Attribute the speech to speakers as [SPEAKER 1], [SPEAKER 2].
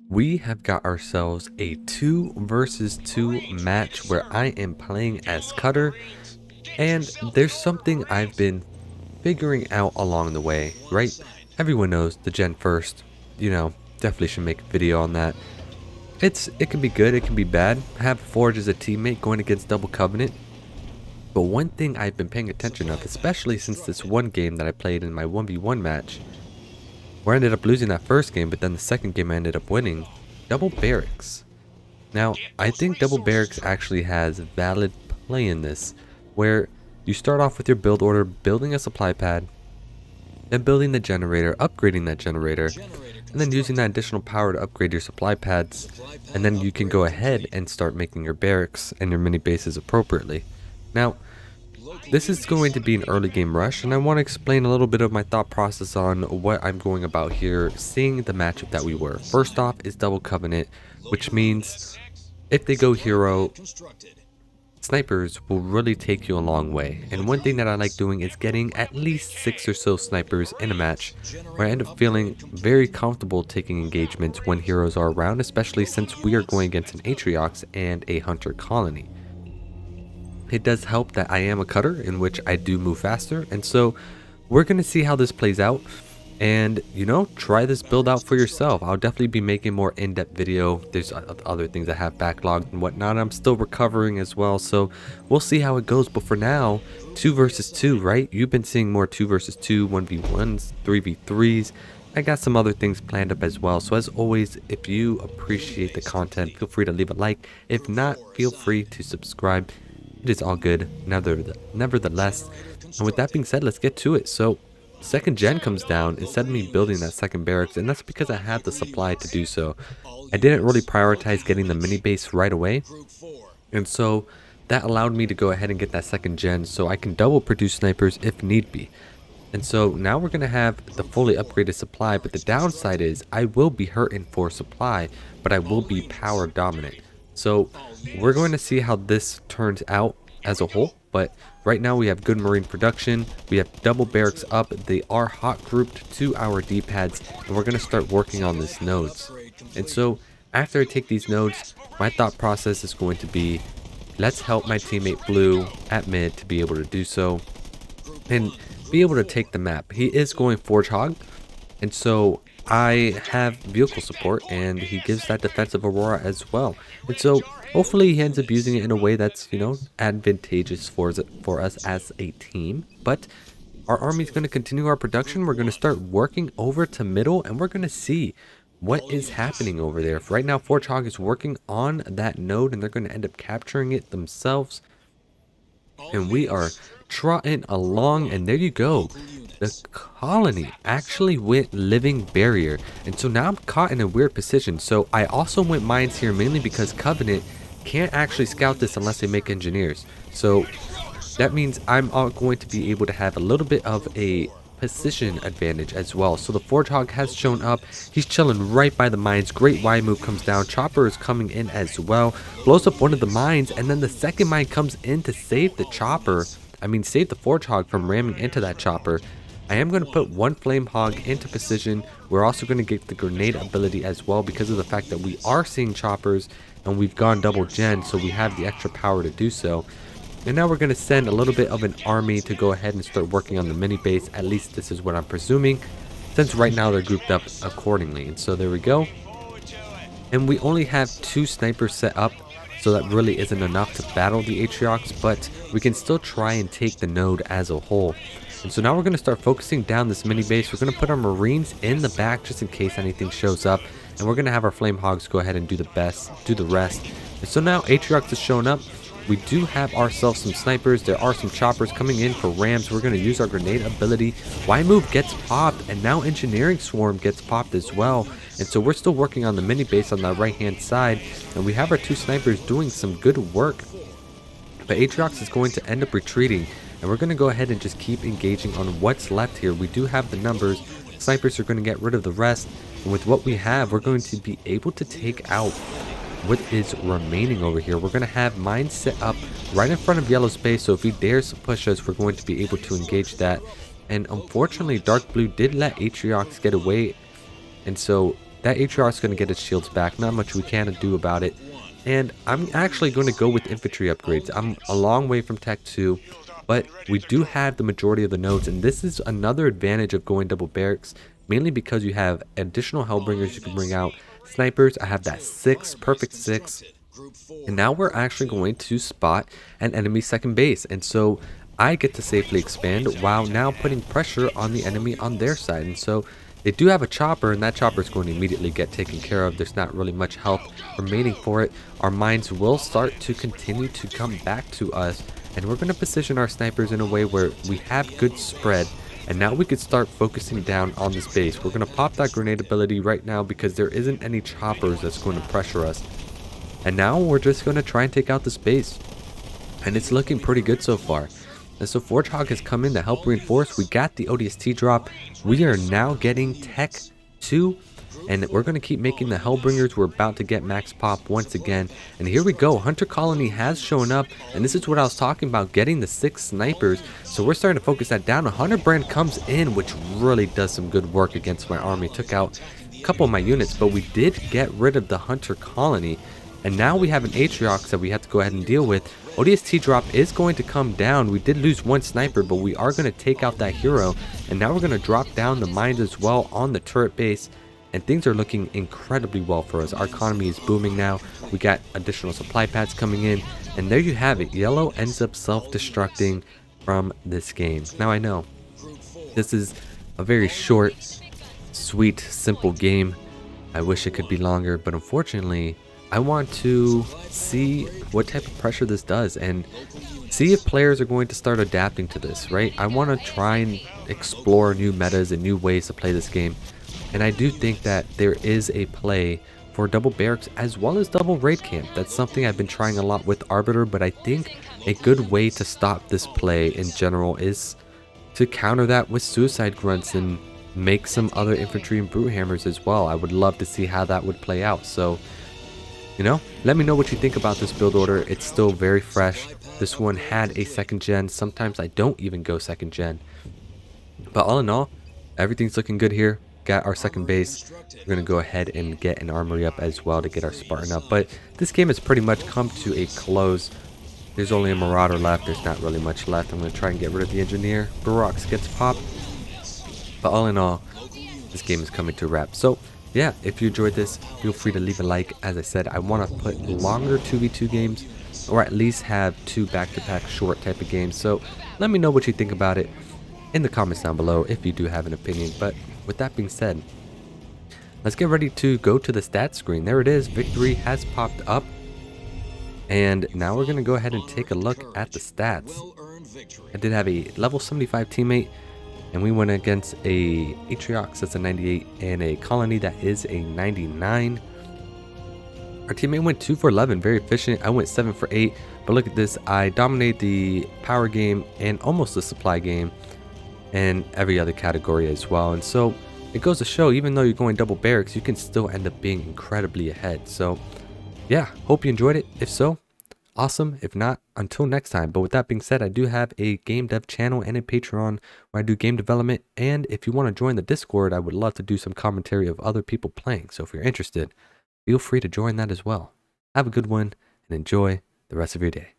[SPEAKER 1] We have got ourselves a 2 versus 2 match where I am playing as Cutter, and there's something I've been figuring out along the way, right? Everyone knows the Gen first, definitely should make a video on that. It can be good, it can be bad. Have Forge as a teammate going against Double Covenant. But one thing I've been paying attention of, especially since this one game that I played in my 1v1 match, where I ended up losing that first game, but then the second game I ended up winning, Double Barracks. Now, I think Double Barracks actually has valid play in this, where you start off with your build order, building a supply pad, then building the generator, upgrading that generator, and then using that additional power to upgrade your supply pads, and then you can go ahead and start making your barracks and your mini bases appropriately. Now, this is going to be an early game rush, and I want to explain a little bit of my thought process on what I'm going about here, seeing the matchup that we were. First off is Double Covenant, which means if they go hero, snipers will really take you a long way. And one thing that I like doing is getting at least 6 or so snipers in a match, where I end up feeling very comfortable taking engagements when heroes are around, especially since we are going against an Atriox and a Hunter colony. It does help that I am a cutter, in which I do move faster, and so we're going to see how this plays out, and try this build out for yourself. I'll definitely be making more in-depth video. There's other things I have backlogged and whatnot. I'm still recovering as well, so we'll see how it goes. But for now, 2 versus 2, right? You've been seeing more 2 versus 2, 1v1s, 3v3s. I got some other things planned up as well. So as always, if you appreciate the content, feel free to leave a like. If not, feel free to subscribe. It is all good, nevertheless. And with that being said, let's get to it. So, second gen comes down instead of me building that second barracks, and that's because I had the supply to do so. I didn't really prioritize getting the mini base right away, and so that allowed me to go ahead and get that second gen so I can double produce snipers if need be. And so now we're going to have the fully upgraded supply, but the downside is I will be hurting for supply, but I will be power dominant. So we're going to see how this turns out as a whole, but right now we have good marine production. We have double barracks up. They are hot grouped to our D-pads, and we're going to start working on these nodes. And so after I take these nodes, my thought process is going to be, let's help my teammate Blue at mid to be able to do so and be able to take the map. He is going Forge Hog, and so I have vehicle support, and he gives that defensive Aurora as well. And so hopefully he ends up using it in a way that's, advantageous for us as a team. But our army is going to continue our production. We're going to start working over to middle, and we're going to see what is happening over there. Right now, Forge Hog is working on that node, and they're going to end up capturing it themselves. And we are trotting along, and there you go. The colony actually went living barrier, and so now I'm caught in a weird position. So I also went mines here mainly because Covenant can't actually scout this unless they make engineers. So that means I'm going to be able to have a little bit of a position advantage as well. So the Forge Hog has shown up. He's chilling right by the mines. Great Y move comes down. Chopper is coming in as well. Blows up one of the mines, and then the second mine comes in to save the chopper. Save the Forge Hog from ramming into that chopper. I am going to put one Flame Hog into position. We're also going to get the grenade ability as well because of the fact that we are seeing choppers and we've gone double gen, so we have the extra power to do so. And now we're going to send a little bit of an army to go ahead and start working on the mini base. At least this is what I'm presuming, since right now they're grouped up accordingly. And so there we go. And we only have 2 snipers set up, so that really isn't enough to battle the Atriox, but we can still try and take the node as a whole. And so now we're going to start focusing down this mini base. We're going to put our Marines in the back just in case anything shows up. And we're going to have our Flame Hogs go ahead and do the rest. And so now Atriox is showing up. We do have ourselves some snipers. There are some choppers coming in for rams. We're going to use our grenade ability. Y move gets popped, and now Engineering Swarm gets popped as well. And so we're still working on the mini base on the right hand side. And we have our 2 snipers doing some good work. But Atriox is going to end up retreating. And we're going to go ahead and just keep engaging on what's left here. We do have the numbers. Snipers are going to get rid of the rest. And with what we have, we're going to be able to take out what is remaining over here. We're going to have mines set up right in front of yellow space. So if he dares to push us, we're going to be able to engage that. And unfortunately, Dark Blue did let Atriox get away. And so that Atriarch is going to get its shields back. Not much we can do about it. And I'm actually going to go with infantry upgrades. I'm a long way from Tech 2, but we do have the majority of the nodes, and this is another advantage of going double barracks, mainly because you have additional Hellbringers you can bring out. Snipers, I have that 6, perfect 6. And now we're actually going to spot an enemy second base. And so I get to safely expand while now putting pressure on the enemy on their side. And so they do have a chopper, and that chopper is going to immediately get taken care of. There's not really much health remaining for it. Our mines will start to continue to come back to us. And we're going to position our snipers in a way where we have good spread. And now we could start focusing down on this base. We're going to pop that grenade ability right now because there isn't any choppers that's going to pressure us. And now we're just going to try and take out this base. And it's looking pretty good so far. And so Forgehog has come in to help reinforce. We got the ODST drop. We are now getting Tech 2. And we're going to keep making the Hellbringers. We're about to get max pop once again. And here we go. Hunter Colony has shown up. And this is what I was talking about, getting the 6 snipers. So we're starting to focus that down. A Hunter Brand comes in, which really does some good work against my army. Took out a couple of my units, but we did get rid of the Hunter Colony. And now we have an Atriox that we have to go ahead and deal with. ODST drop is going to come down. We did lose one sniper, but we are going to take out that hero. And now we're going to drop down the mines as well on the turret base. And things are looking incredibly well for us. Our economy is booming now. We got additional supply pads coming in. And there you have it. Yellow ends up self-destructing from this game. Now I know this is a very short, sweet, simple game. I wish it could be longer, but unfortunately, I want to see what type of pressure this does and see if players are going to start adapting to this, right? I want to try and explore new metas and new ways to play this game. And I do think that there is a play for double barracks as well as double raid camp. That's something I've been trying a lot with Arbiter, but I think a good way to stop this play in general is to counter that with suicide grunts and make some other infantry and brute hammers as well. I would love to see how that would play out. So, you know, let me know what you think about this build order. It's still very fresh. This one had a 2nd gen. Sometimes I don't even go 2nd gen. But all in all, everything's looking good here. Got our 2nd base. We're going to go ahead and get an armory up as well to get our Spartan up. But this game has pretty much come to a close. There's only a Marauder left. There's not really much left. I'm going to try and get rid of the Engineer. Barracks gets popped. But all in all, this game is coming to a wrap. So, yeah, if you enjoyed this, feel free to leave a like. As I said, I want to put longer 2v2 games, or at least have 2 back-to-back short type of games. So let me know what you think about it in the comments down below if you do have an opinion. But with that being said, let's get ready to go to the stats screen. There it is. Victory has popped up. And now we're going to go ahead and take a look at the stats. I did have a level 75 teammate. And we went against a Atriox that's a 98 and a Colony that is a 99. Our teammate went 2 for 11, very efficient. I went 7 for 8. But look at this, I dominated the power game and almost the supply game and every other category as well. And so it goes to show, even though you're going double barracks, you can still end up being incredibly ahead. So yeah, hope you enjoyed it. If so, awesome. If not, until next time. But with that being said, I do have a game dev channel and a Patreon where I do game development. And if you want to join the Discord, I would love to do some commentary of other people playing. So if you're interested, feel free to join that as well. Have a good one and enjoy the rest of your day.